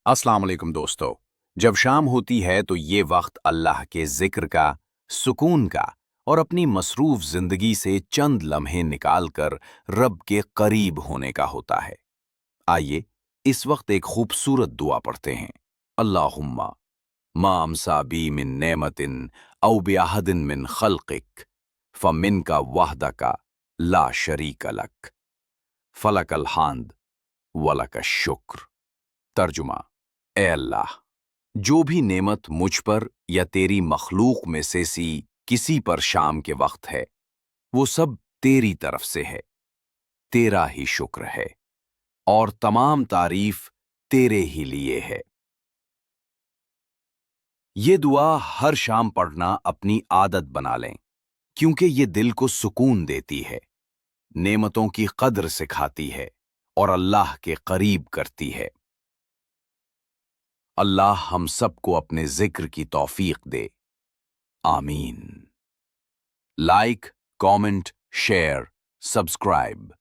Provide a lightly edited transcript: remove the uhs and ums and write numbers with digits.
अस्सलाम वालेकुम दोस्तों। जब शाम होती है तो ये वक्त अल्लाह के जिक्र का, सुकून का और अपनी मसरूफ जिंदगी से चंद लम्हे निकालकर रब के करीब होने का होता है। आइए इस वक्त एक खूबसूरत दुआ पढ़ते हैं। अल्लाहुम्मा मा अमसा बी मिन नेमतिन औ बिअहदिन मिन खल्किक फमिनका वहदका ला शरीक लक फलकल हामद वलक शुक्र। तर्जुमा, ए अल्लाह, जो भी नेमत मुझ पर या तेरी मखलूक में से किसी पर शाम के वक्त है, वो सब तेरी तरफ से है, तेरा ही शुक्र है और तमाम तारीफ तेरे ही लिए है। ये दुआ हर शाम पढ़ना अपनी आदत बना लें, क्योंकि ये दिल को सुकून देती है, नेमतों की कद्र सिखाती है और अल्लाह के करीब करती है। अल्लाह हम सबको अपने जिक्र की तौफीक दे। आमीन। Like, comment, share, subscribe.